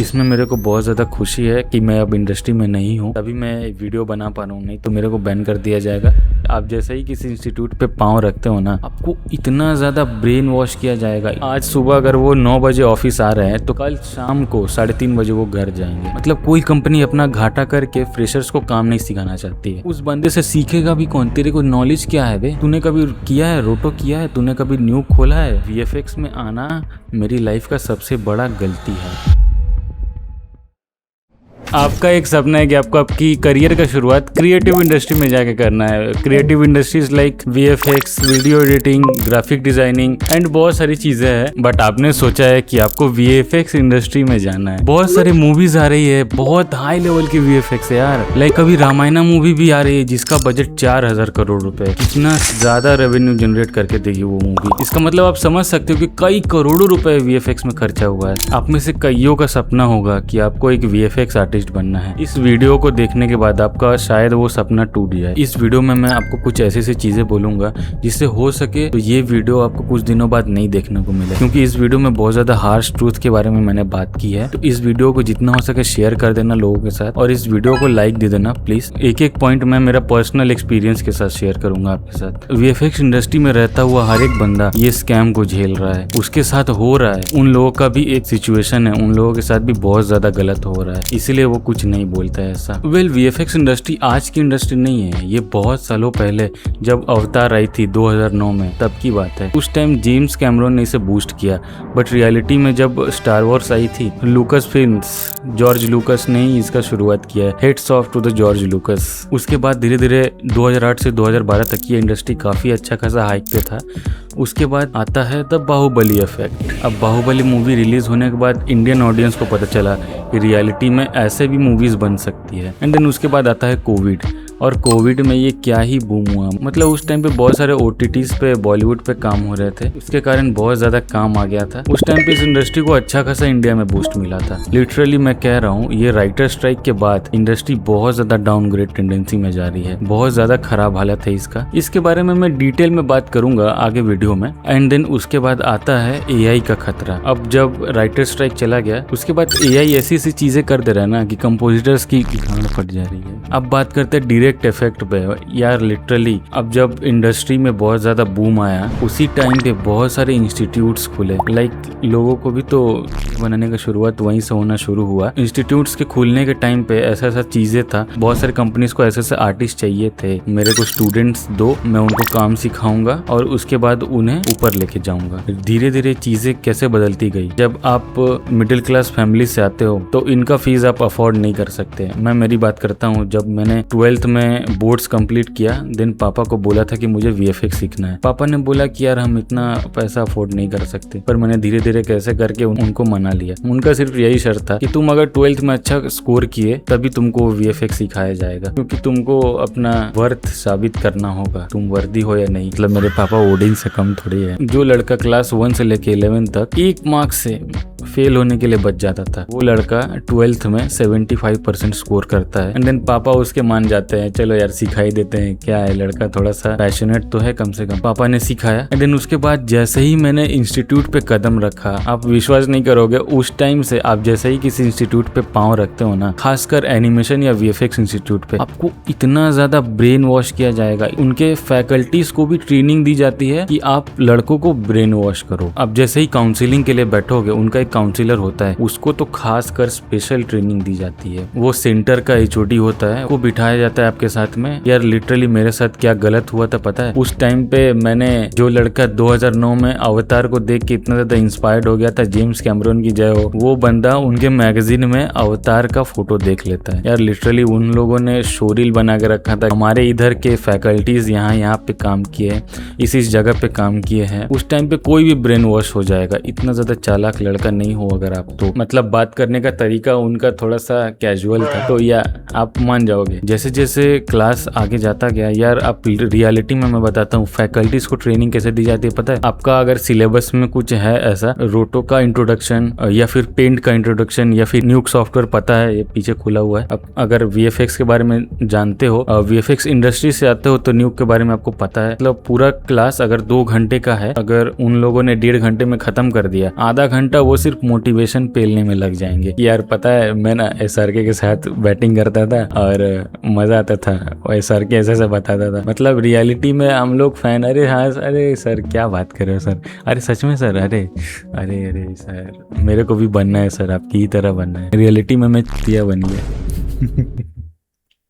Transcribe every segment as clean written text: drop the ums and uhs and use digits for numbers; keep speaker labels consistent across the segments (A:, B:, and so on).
A: इसमें मेरे को बहुत ज़्यादा खुशी है कि मैं अब इंडस्ट्री में नहीं हूँ, तभी मैं वीडियो बना पा रहा हूँ, नहीं तो मेरे को बैन कर दिया जाएगा। आप जैसे ही किसी इंस्टीट्यूट पे पाँव रखते हो ना, आपको इतना ज़्यादा ब्रेन वॉश किया जाएगा। आज सुबह अगर वो 9 बजे ऑफिस आ रहे हैं तो कल शाम को 3:30 बजे वो घर जाएंगे। मतलब कोई कंपनी अपना घाटा करके फ्रेशर्स को काम नहीं सिखाना चाहती है। उस बंदे से सीखेगा भी कौन? तेरे को नॉलेज क्या है बे? तूने कभी किया है, रोटो किया है? तूने कभी न्यू खोला है? VFX में आना मेरी लाइफ का सबसे बड़ा गलती है। आपका एक सपना है कि आपको आपकी करियर का शुरुआत क्रिएटिव इंडस्ट्री में जाके करना है। Creative industries like VFX, video editing, graphic designing and बहुत सारी चीजें हैं, बट आपने सोचा है कि आपको VFX इंडस्ट्री में जाना है। बहुत सारी मूवीज आ रही है, बहुत हाई लेवल की VFX है यार। लाइक अभी रामायणा मूवी भी आ रही है जिसका बजट 4000 करोड़ रुपए। कितना ज्यादा रेवेन्यू जनरेट करके देगी वो मूवी। इसका मतलब आप समझ सकते हो कि कई करोड़ों रुपए VFX में खर्चा हुआ है। आप में से कईयों का सपना होगा कि आपको एक VFX आर्टिस्ट बनना है। इस वीडियो को देखने के बाद आपका शायद वो सपना टूट जाए। इस वीडियो में मैं आपको कुछ ऐसी ऐसी चीजें बोलूंगा जिससे हो सके तो ये वीडियो आपको कुछ दिनों बाद नहीं देखने को मिले, क्योंकि इस वीडियो में बहुत ज्यादा हार्श ट्रूथ के बारे में मैंने बात की है। तो इस वीडियो को जितना हो सके शेयर कर देना लोगों के साथ, और इस वीडियो को लाइक दे देना प्लीज। एक एक पॉइंट मैं मेरा पर्सनल एक्सपीरियंस के साथ शेयर करूंगा आपके साथ। VFX इंडस्ट्री में रहता हुआ हर एक बंदा ये स्कैम को झेल रहा है, उसके साथ हो रहा है। उन लोगों का भी एक सिचुएशन है, उन लोगों के साथ भी बहुत ज्यादा गलत हो रहा है, इसीलिए वो कुछ नहीं बोलता है ऐसा। VFX इंडस्ट्री आज की इंडस्ट्री नहीं है, ये बहुत सालों पहले जब अवतार आई थी 2009 में तब की बात है। उस टाइम जेम्स कैमरॉन ने इसे बूस्ट किया, बट रियलिटी में जब स्टार वॉर्स आई थी, लूकस फिल्म्स, जॉर्ज लूकस ने ही इसका शुरुआत किया है। Hats off to the George Lucas. उसके बाद धीरे धीरे 2008 से 2012 तक ये इंडस्ट्री काफी अच्छा खासा हाइक पे था। उसके बाद आता है द बाहुबली इफेक्ट। अब बाहुबली मूवी रिलीज होने के बाद इंडियन ऑडियंस को पता चला कि रियलिटी में ऐसे भी मूवीज बन सकती है। एंड देन उसके बाद आता है कोविड, और कोविड में ये क्या ही बूम हुआ। मतलब उस टाइम पे बहुत सारे OTTs पे, बॉलीवुड पे काम हो रहे थे, उसके कारण बहुत ज्यादा काम आ गया था। उस टाइम पे इस इंडस्ट्री को अच्छा खासा इंडिया में बूस्ट मिला था। लिटरली मैं कह रहा हूँ, ये राइटर स्ट्राइक के बाद इंडस्ट्री बहुत ज्यादा डाउनग्रेड टेंडेंसी में जा रही है। बहुत ज्यादा खराब हालत है इसका। इसके बारे में मैं डिटेल में बात करूंगा आगे वीडियो में। एंड देन उसके बाद आता है AI का खतरा। अब जब राइटर स्ट्राइक चला गया, उसके बाद AI ऐसी ऐसी चीजें कर दे रहा है ना कि कंपोजिटर्स की गांड फट जा रही है। अब बात करते हैं डायरेक्ट इफेक्ट पे यार। लिटरली अब जब इंडस्ट्री में बहुत ज्यादा बूम आया, उसी टाइम पे बहुत सारे इंस्टीट्यूट्स खुले। लाइक लोगों को भी तो बनाने का शुरुआत वहीं से होना शुरू हुआ। इंस्टीट्यूट्स के खुलने के टाइम पे ऐसा ऐसा चीजें था, बहुत सारे कंपनीज को ऐसे ऐसे आर्टिस्ट चाहिए थे। मेरे को स्टूडेंट्स दो, मैं उनको काम सिखाऊंगा और उसके बाद उन्हें ऊपर लेके जाऊंगा। धीरे धीरे चीजें कैसे बदलती गई। जब आप मिडिल क्लास फैमिली से आते हो तो इनका फीस आप अफोर्ड नहीं कर सकते। मैं मेरी बात करता हूँ, जब मैंने 12th में बोर्ड्स कंप्लीट किया, देन पापा को बोला था कि मुझे VFX सीखना है। पापा ने बोला कि यार हम इतना पैसा अफोर्ड नहीं कर सकते, पर मैंने धीरे धीरे कैसे करके उनको मना लिया। उनका सिर्फ यही शर्त था कि तुम अगर 12th में अच्छा स्कोर किए तभी तुमको VFX सिखाया जाएगा, क्योंकि तुमको अपना वर्थ साबित करना होगा, तुम वर्दी हो या नहीं। मतलब मेरे पापा ओडिन से कम थोड़ी है। जो लड़का क्लास 1 से लेके 11 तक 1 मार्क्स से फेल होने के लिए बच जाता था, वो लड़का 12th में 75% स्कोर करता है। एंड देन पापा उसके मान जाते हैं, चलो यार सिखाई देते हैं, क्या है लड़का थोड़ा सा पैशनेट तो है कम से कम। पापा ने सिखाया। एंड देन उसके बाद जैसे ही मैंने इंस्टीट्यूट पे कदम रखा, आप विश्वास नहीं करोगे, उस टाइम से आप जैसे ही किसी इंस्टीट्यूट पे पांव रखते हो ना, खासकर एनिमेशन या VFX इंस्टीट्यूट पे, आपको इतना ज्यादा ब्रेन वॉश किया जाएगा। उनके फैकल्टीज को भी ट्रेनिंग दी जाती है कि आप लड़कों को ब्रेन वॉश करो। अब जैसे ही काउंसिलिंग के लिए बैठोगे, उनका एक काउंसिलर होता है, उसको तो खास कर स्पेशल ट्रेनिंग दी जाती है। वो सेंटर का HOD होता है, वो बिठाया जाता है आपके साथ में। यार लिटरली मेरे साथ क्या गलत हुआ था पता है? उस टाइम पे मैंने, जो लड़का 2009 में अवतार को देख के इतना ज्यादा इंस्पायर्ड हो गया था, जेम्स कैमरॉन की जय हो, वो बंदा उनके मैगजीन में अवतार का फोटो देख लेता है। यार लिटरली उन लोगों ने शोरील बना के रखा था, हमारे इधर के फैकल्टीज यहाँ पे काम किए, इस जगह पे काम किए हैं। उस टाइम पे कोई भी ब्रेन वॉश हो जाएगा। इतना ज्यादा चालाक लड़का नहीं हो अगर आप तो। मतलब बात करने का तरीका उनका थोड़ा सा कैजुअल था, तो या आप मान जाओगे। जैसे जैसे क्लास आगे जाता गया, यार आप रियलिटी में मैं बताता हूँ फैकल्टीज को ट्रेनिंग कैसे दी जाती है पता है? आपका अगर सिलेबस में कुछ है ऐसा, रोटो का इंट्रोडक्शन या फिर पेंट का इंट्रोडक्शन या फिर न्यूक सॉफ्टवेयर पता है, ये पीछे खुला हुआ है। अब अगर VFX के बारे में जानते हो, VFX इंडस्ट्री से आते हो, तो न्यूक के बारे में आपको पता है। मतलब पूरा क्लास अगर 2 घंटे का है, अगर उन लोगों ने 1.5 घंटे में खत्म कर दिया, आधा घंटा वो सिर्फ मोटिवेशन पेलने में लग जाएंगे। यार पता है मैं ना SRK के साथ बैटिंग करता था और मजा आता था, और SRK ऐसा ऐसा बताता था, मतलब रियलिटी में हम लोग फैन, अरे हाँ अरे सर क्या बात कर रहे हो सर, अरे सच में सर, अरे अरे अरे सर मेरे को भी बनना है सर, आपकी ही तरह बनना है। रियलिटी में मैं चिड़िया बन गया।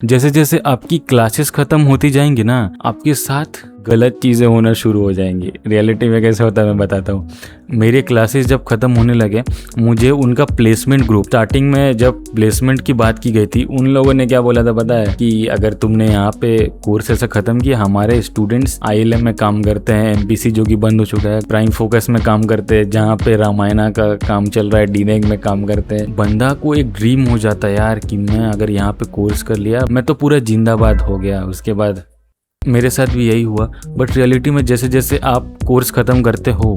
A: जैसे जैसे आपकी क्लासेस खत्म होती जाएंगी ना, आपके साथ गलत चीज़ें होना शुरू हो जाएंगी। रियलिटी में कैसे होता है मैं बताता हूँ। मेरे क्लासेस जब ख़त्म होने लगे, मुझे उनका प्लेसमेंट ग्रुप, स्टार्टिंग में जब प्लेसमेंट की बात की गई थी, उन लोगों ने क्या बोला था पता है, कि अगर तुमने यहाँ पे कोर्स ऐसा ख़त्म किया, हमारे स्टूडेंट्स ILM में काम करते हैं, MPC जो कि बंद हो चुका है, प्राइम फोकस में काम करते हैं, जहाँ पे रामायणा का काम चल रहा है, DNEG में काम करते हैं। बंदा को एक ड्रीम हो जाता है यार कि मैं अगर यहाँ पे कोर्स कर लिया मैं तो पूरा जिंदाबाद हो गया। उसके बाद मेरे साथ भी यही हुआ। बट रियलिटी में जैसे जैसे आप कोर्स ख़त्म करते हो,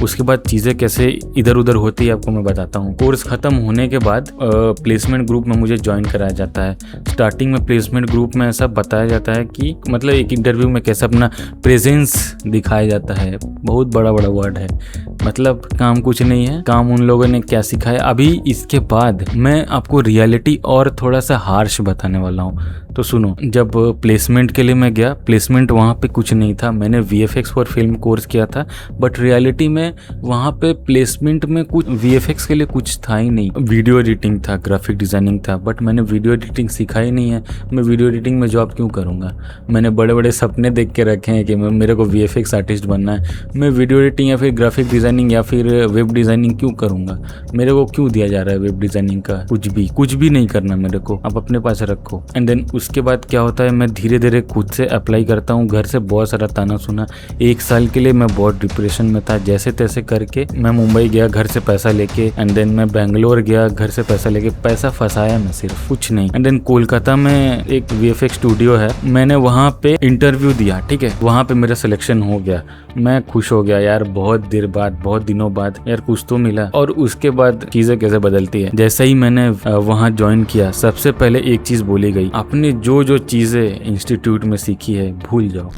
A: उसके बाद चीज़ें कैसे इधर उधर होती है आपको मैं बताता हूँ। कोर्स ख़त्म होने के बाद प्लेसमेंट ग्रुप में मुझे ज्वाइन कराया जाता है। स्टार्टिंग में प्लेसमेंट ग्रुप में ऐसा बताया जाता है कि मतलब एक इंटरव्यू में कैसे अपना प्रेजेंस दिखाया जाता है। बहुत बड़ा बड़ा वर्ड है, मतलब काम कुछ नहीं है, काम उन लोगों ने क्या सिखाया। अभी इसके बाद मैं आपको रियलिटी और थोड़ा सा हार्श बताने वाला हूँ, तो सुनो। जब प्लेसमेंट के लिए मैं गया, प्लेसमेंट वहाँ पे कुछ नहीं था। मैंने VFX फॉर फिल्म कोर्स किया था, बट रियलिटी में वहाँ पे प्लेसमेंट में कुछ VFX के लिए कुछ था ही नहीं। वीडियो एडिटिंग था, ग्राफिक डिज़ाइनिंग था, बट मैंने वीडियो एडिटिंग सीखा ही नहीं है। मैं वीडियो एडिटिंग में जॉब क्यों करूँगा? मैंने बड़े बड़े सपने देख के रखे हैं कि मेरे को VFX आर्टिस्ट बनना है। मैं वीडियो एडिटिंग या फिर ग्राफिक डिज़ाइनिंग या फिर वेब डिज़ाइनिंग क्यों करूँगा? मेरे को क्यों दिया जा रहा है वेब डिज़ाइनिंग का? कुछ भी नहीं करना मेरे को, आप अपने पास रखो। एंड देन उसके बाद क्या होता है, मैं धीरे धीरे खुद से अप्लाई करता हूँ। घर से बहुत सारा ताना सुना। 1 साल के लिए मैं बहुत डिप्रेशन में था। जैसे तैसे करके मैं मुंबई गया घर से पैसा लेके, एंड देन मैं बेंगलोर गया घर से पैसा लेके। पैसा फंसाया मैं सिर्फ, कुछ नहीं। एंड देन कोलकाता में एक VFX स्टूडियो है, मैंने वहाँ पे इंटरव्यू दिया, ठीक है। वहाँ पे मेरा सिलेक्शन हो गया, मैं खुश हो गया यार। बहुत देर बाद, बहुत दिनों बाद यार कुछ तो मिला। और उसके बाद चीज़ें कैसे बदलती है। जैसे ही मैंने वहाँ ज्वाइन किया, सबसे पहले एक चीज़ बोली गई, आपने जो चीज़ें इंस्टीट्यूट में सीखी है भूल जाओ,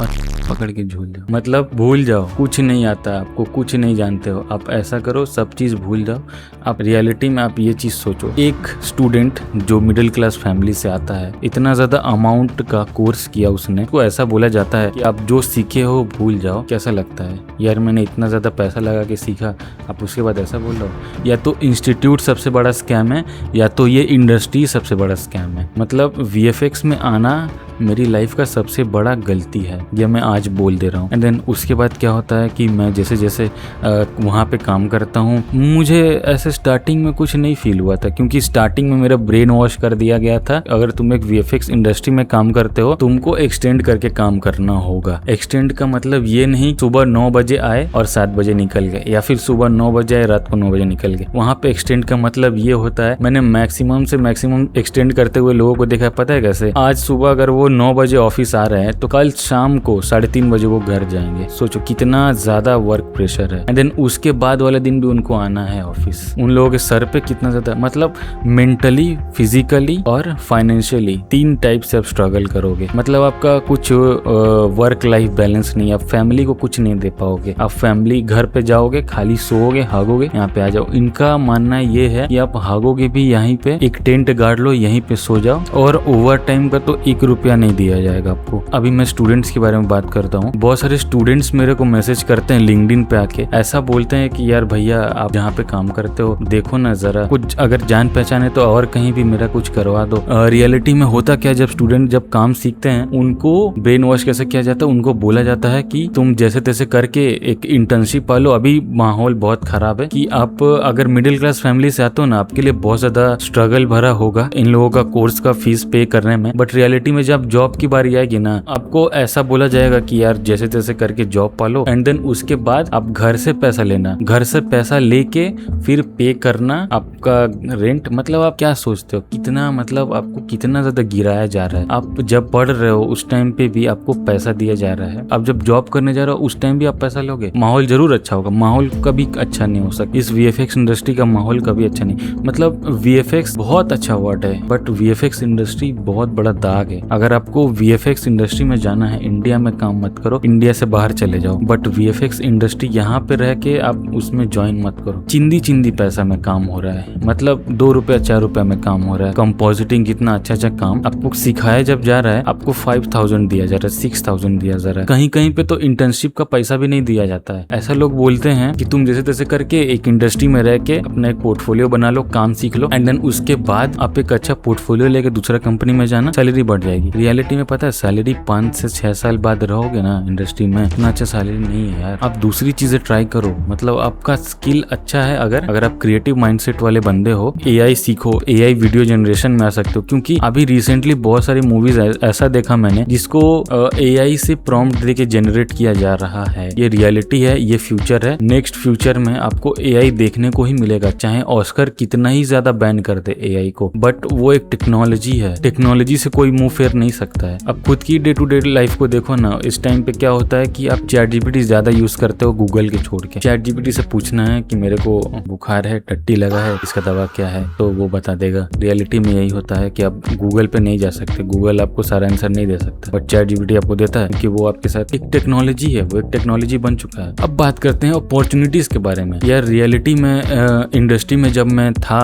A: पकड़ के झूल जाओ। मतलब भूल जाओ, कुछ नहीं आता आपको, कुछ नहीं जानते हो आप। ऐसा करो, सब चीज़ भूल जाओ। आप रियलिटी में आप ये चीज़ सोचो, एक स्टूडेंट जो मिडिल क्लास फैमिली से आता है, इतना ज़्यादा अमाउंट का कोर्स किया उसने, तो ऐसा बोला जाता है कि आप जो सीखे हो भूल जाओ। कैसा लगता है यार? मैंने इतना ज़्यादा पैसा लगा के सीखा, आप उसके बाद ऐसा बोल रहे हो? या तो इंस्टीट्यूट सबसे बड़ा स्कैम है, या तो ये इंडस्ट्री सबसे बड़ा स्कैम है। मतलब VFX में आना मेरी लाइफ का सबसे बड़ा गलती है, यह मैं आज बोल दे रहा हूँ। एंड देन उसके बाद क्या होता है कि मैं जैसे जैसे वहाँ पे काम करता हूँ, मुझे ऐसे स्टार्टिंग में कुछ नहीं फील हुआ था, क्योंकि स्टार्टिंग में मेरा ब्रेन वॉश कर दिया गया था। अगर तुम एक VFX इंडस्ट्री में काम करते हो, तुमको एक्सटेंड करके काम करना होगा। एक्सटेंड का मतलब ये नहीं सुबह 9 बजे आए और 7 बजे निकल गए, या फिर सुबह 9 बजे आए रात को 9 बजे निकल गए। वहाँ पे एक्सटेंड का मतलब ये होता है, मैंने मैक्सिमम से मैक्सिमम एक्सटेंड करते हुए लोगों को देखा है। पता है कैसे? आज सुबह अगर वो 9 बजे ऑफिस आ रहे हैं, तो कल शाम को 3:30 बजे वो घर जाएंगे। सोचो कितना ज्यादा वर्क प्रेशर है। एंड देन उसके बाद वाले दिन भी उनको आना है ऑफिस। उन लोगों के सर पे कितना ज्यादा, मतलब मेंटली, फिजिकली और फाइनेंशियली 3 टाइप से आप स्ट्रगल करोगे। मतलब आपका कुछ वर्क लाइफ बैलेंस नहीं, आप फैमिली को कुछ नहीं दे पाओगे। आप फैमिली घर पे जाओगे, खाली सोओगे, हागोगे, यहाँ पे आ जाओ। इनका मानना ये है कि आप हागोगे भी यहीं पे, एक टेंट गाड़ लो, यहीं पे सो जाओ, और ओवर टाइम का तो 1 रुपया नहीं दिया जाएगा आपको। अभी मैं स्टूडेंट्स के बारे में बात करता हूँ। बहुत सारे स्टूडेंट्स मेरे को मैसेज करते हैं लिंक्डइन पे आके, ऐसा बोलते हैं कि यार भैया आप जहाँ पे काम करते हो देखो ना जरा, कुछ अगर जान पहचान है तो और कहीं भी मेरा कुछ करवा दो। रियलिटी में होता क्या, जब स्टूडेंट जब काम सीखते हैं, उनको ब्रेन वॉश कैसे किया जाता है, उनको बोला जाता है कि तुम जैसे तैसे करके एक इंटर्नशिप पालो। अभी माहौल बहुत खराब है कि आप अगर मिडिल क्लास फैमिली से आते हो ना, आपके लिए बहुत ज्यादा स्ट्रगल भरा होगा इन लोगों का कोर्स का फीस पे करने में। बट रियलिटी में जब जॉब की बारी आएगी ना, आपको ऐसा बोला जाएगा कि यार जैसे तैसे करके जॉब पालो, एंड देन उसके बाद आप घर से पैसा लेना, घर से पैसा लेके फिर पे करना आपका रेंट। मतलब आप क्या सोचते हो कितना, मतलब आपको कितना ज्यादा गिराया जा रहा है। आप जब पढ़ रहे हो उस टाइम पे भी आपको पैसा दिया जा रहा है, अब जब जॉब करने जा रहे हो उस टाइम भी आप पैसा लोगे। माहौल जरूर अच्छा होगा, माहौल कभी अच्छा नहीं हो सकता। इस VFX इंडस्ट्री का माहौल कभी अच्छा नहीं, मतलब VFX बहुत अच्छा वर्ड है, बट VFX इंडस्ट्री बहुत बड़ा दाग है। अगर अगर आपको VFX इंडस्ट्री में जाना है, इंडिया में काम मत करो, इंडिया से बाहर चले जाओ, बट VFX इंडस्ट्री यहाँ पे रह के आप उसमें ज्वाइन मत करो। चिंदी पैसा में काम हो रहा है, मतलब 2 रुपया 4 रुपया में काम हो रहा है। कंपोजिटिंग कितना अच्छा काम आपको सिखाया जब जा रहा है, आपको 5000 दिया जा रहा है, 6000 दिया जा रहा है। कहीं कहीं पे तो इंटर्नशिप का पैसा भी नहीं दिया जाता है। ऐसा लोग बोलते हैं कि तुम जैसे तैसे करके एक इंडस्ट्री में रह के अपना एक पोर्टफोलियो बना लो, काम सीख लो, एंड देन उसके बाद आप एक अच्छा पोर्टफोलियो लेके दूसरा कंपनी में जाना, सैलरी बढ़ जाएगी। रियलिटी में पता है सैलरी 5 से 6 साल बाद रहोगे ना इंडस्ट्री में, इतना अच्छा सैलरी नहीं है यार। आप दूसरी चीजें ट्राई करो, मतलब आपका स्किल अच्छा है, अगर आप क्रिएटिव माइंडसेट वाले बंदे हो, AI सीखो, AI वीडियो जनरेशन में आ सकते हो। क्योंकि अभी रिसेंटली बहुत सारी मूवीज ऐसा देखा मैंने जिसको AI से प्रॉम्प्ट देके जनरेट किया जा रहा है। ये रियलिटी है, ये फ्यूचर है। नेक्स्ट फ्यूचर में आपको AI देखने को ही मिलेगा, चाहे ऑस्कर कितना ही ज्यादा बैन कर दे AI को, बट वो एक टेक्नोलॉजी है, टेक्नोलॉजी से कोई मुंह फेर नहीं सकता है। अब खुद की डे टू डे लाइफ को देखो ना, इस टाइम पे क्या होता है कि आप ChatGPT ज्यादा यूज करते हो गूगल के छोड़ के। ChatGPT से पूछना है कि मेरे को बुखार है, टट्टी लगा है, इसका दवा क्या है, तो वो बता देगा। रियलिटी में यही होता है कि आप गूगल पे नहीं जा सकते, गूगल आपको सारा आंसर नहीं दे सकता, बट ChatGPT आपको देता है कि वो आपके साथ एक टेक्नोलॉजी है, वो एक टेक्नोलॉजी बन चुका है। अब बात करते हैं अपॉर्चुनिटीज के बारे में। यार रियलिटी में इंडस्ट्री में जब मैं था,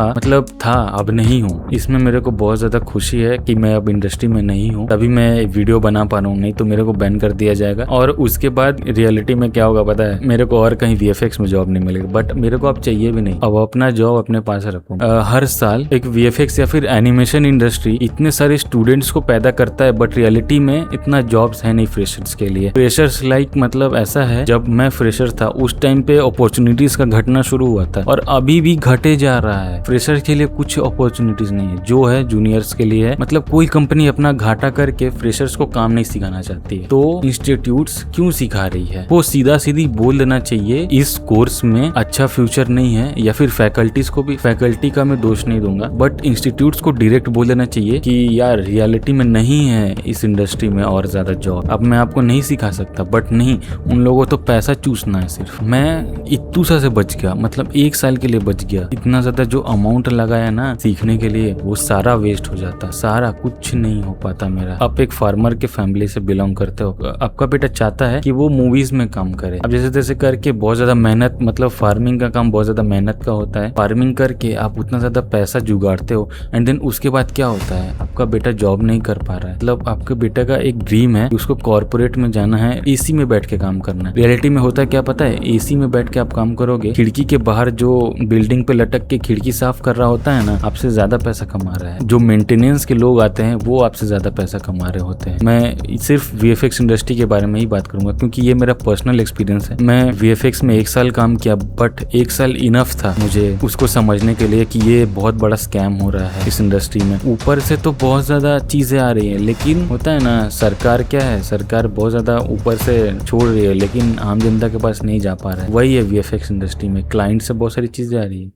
A: अब नहीं हूँ, इसमें मेरे को बहुत ज्यादा खुशी है कि मैं अब इंडस्ट्री में नहीं हूँ, तभी मैं वीडियो बना पा रहा हूँ, नहीं तो मेरे को बैन कर दिया जाएगा। और उसके बाद रियलिटी में क्या होगा पता है, मेरे को और कहीं VFX में जॉब नहीं मिलेगी, बट मेरे को अब चाहिए भी नहीं, अब अपना जॉब अपने पास रखूँ। हर साल एक VFX या फिर एनिमेशन इंडस्ट्री इतने सारे स्टूडेंट्स को पैदा करता है, बट रियलिटी में इतना जॉब्स है नहीं फ्रेशर्स के लिए। फ्रेशर्स मतलब ऐसा है, जब मैं फ्रेशर था उस टाइम पे अपॉर्चुनिटीज का घटना शुरू हुआ था, और अभी भी घटे जा रहा है। फ्रेशर के लिए कुछ अपॉर्चुनिटीज नहीं है, जो है जूनियर्स के लिए है। मतलब कोई कंपनी अपना घाटा करके फ्रेशर्स को काम नहीं सिखाना चाहती है, तो इंस्टीट्यूट्स क्यों सिखा रही है? वो सीधा सीधी बोल देना चाहिए इस कोर्स में अच्छा फ्यूचर नहीं है, या फिर फैकल्टीज को भी, फैकल्टी का मैं दोष नहीं दूंगा, बट इंस्टीट्यूट्स को डायरेक्ट बोल देना चाहिए कि यार रियलिटी में नहीं है इस इंडस्ट्री में और ज्यादा जॉब, अब मैं आपको नहीं सिखा सकता। बट नहीं, उन लोगों तो पैसा चूसना है सिर्फ। मैं इतू सा से बच गया, मतलब 1 साल के लिए बच गया। इतना ज्यादा जो अमाउंट लगाया ना सीखने के लिए, वो सारा वेस्ट हो जाता, सारा कुछ नहीं हो पाता मेरा। आप एक फार्मर के फैमिली से बिलोंग करते हो, आपका बेटा चाहता है कि वो मूवीज में काम करे। अब जैसे तैसे करके बहुत ज्यादा मेहनत, मतलब फार्मिंग का काम बहुत ज्यादा मेहनत का होता है। फार्मिंग करके आप उतना ज्यादा पैसा जुगाड़ते हो, एंड देन उसके बाद क्या होता है, आपका बेटा जॉब नहीं कर पा रहा है। मतलब आपके बेटा का एक ड्रीम है, उसको कॉर्पोरेट में जाना है, AC में बैठ के काम करना है। रियलिटी में होता है क्या पता है, AC में बैठ के आप काम करोगे, खिड़की के बाहर जो बिल्डिंग पे लटक के खिड़की साफ कर रहा होता है ना, आपसे ज्यादा पैसा कमा रहा है। जो मेंटेनेंस के लोग आते हैं वो आपसे ज्यादा पैसा कमा रहे होते हैं। मैं सिर्फ VFX इंडस्ट्री के बारे में ही बात करूंगा, क्योंकि ये मेरा पर्सनल एक्सपीरियंस है। मैं VFX में 1 साल काम किया, बट 1 साल इनफ था मुझे उसको समझने के लिए कि ये बहुत बड़ा स्कैम हो रहा है इस इंडस्ट्री में। ऊपर से तो बहुत ज्यादा चीजें आ रही है, लेकिन होता है ना, सरकार क्या है, सरकार बहुत ज्यादा ऊपर से छोड़ रही है, लेकिन आम जनता के पास नहीं जा पा रहा है। वही है VFX इंडस्ट्री में, क्लाइंट से बहुत सारी चीजें आ रही है।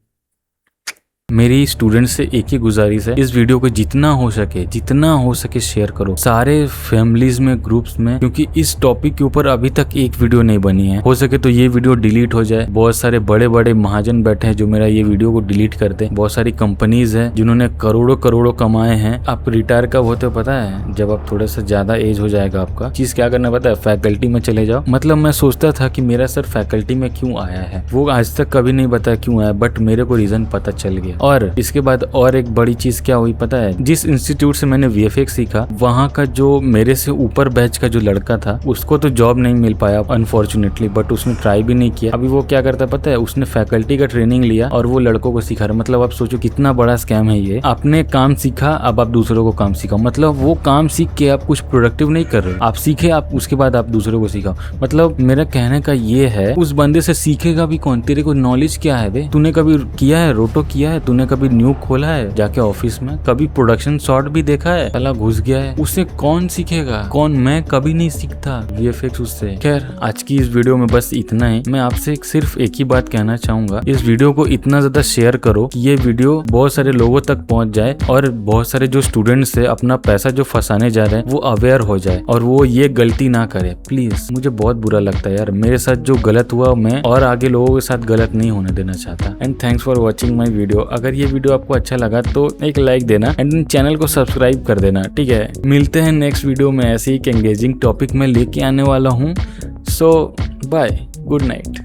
A: मेरी स्टूडेंट्स से एक ही गुजारिश है, इस वीडियो को जितना हो सके शेयर करो सारे फैमिलीज में, ग्रुप्स में, क्योंकि इस टॉपिक के ऊपर अभी तक एक वीडियो नहीं बनी है। हो सके तो ये वीडियो डिलीट हो जाए। बहुत सारे बड़े बड़े महाजन बैठे हैं जो मेरा ये वीडियो को डिलीट कर दे। बहुत सारी कंपनीज है जिन्होंने करोड़ों कमाए हैं। आप रिटायर कब होते हो पता है? जब आप थोड़ा सा ज्यादा एज हो जाएगा आपका। चीज क्या करना पता है? फैकल्टी में चले जाओ। मतलब मैं सोचता था कि मेरा सर फैकल्टी में क्यों आया है, वो आज तक कभी नहीं बताया क्यों आया, बट मेरे को रीजन पता चल गया। और इसके बाद और एक बड़ी चीज क्या हुई पता है? जिस इंस्टीट्यूट से मैंने VFX सीखा, वहाँ का जो मेरे से ऊपर बैच का जो लड़का था, उसको तो जॉब नहीं मिल पाया अनफॉर्चुनेटली, बट उसने ट्राई भी नहीं किया। अभी वो क्या करता पता है? उसने फैकल्टी का ट्रेनिंग लिया और वो लड़कों को सिखा रहा। मतलब आप सोचो कितना बड़ा स्कैम है ये। आपने काम सीखा, अब आप दूसरों को काम सिखाओ। मतलब वो काम सीख के आप कुछ प्रोडक्टिव नहीं कर रहे, आप सीखे, आप उसके बाद आप दूसरों को सिखाओ। मतलब मेरा कहने का ये है, उस बंदे से सीखेगा भी कौन? तेरे को नॉलेज क्या है बे? तूने कभी किया है, रोटो किया है? तूने कभी न्यू खोला है जाके ऑफिस में? कभी प्रोडक्शन शॉट भी देखा है? साला घुस गया है, उससे कौन सीखेगा? कौन? मैं कभी नहीं सीखता VFX उससे। खैर, आज की इस वीडियो में बस इतना ही। मैं आपसे सिर्फ एक ही बात कहना चाहूंगा, इस वीडियो को इतना ज्यादा शेयर करो कि ये वीडियो बहुत सारे लोगों तक पहुंच जाए, और बहुत सारे जो स्टूडेंट्स है अपना पैसा जो फंसाने जा रहे हैं वो अवेयर हो जाए और वो ये गलती ना करे। प्लीज, मुझे बहुत बुरा लगता है यार, मेरे साथ जो गलत हुआ मैं और आगे लोगों के साथ गलत नहीं होने देना चाहता। And thanks for watching my video. अगर ये वीडियो आपको अच्छा लगा तो एक लाइक देना एंड चैनल को सब्सक्राइब कर देना, ठीक है। मिलते हैं नेक्स्ट वीडियो में ऐसे ही एक एंगेजिंग टॉपिक में लेके आने वाला हूँ। सो बाय, गुड नाइट।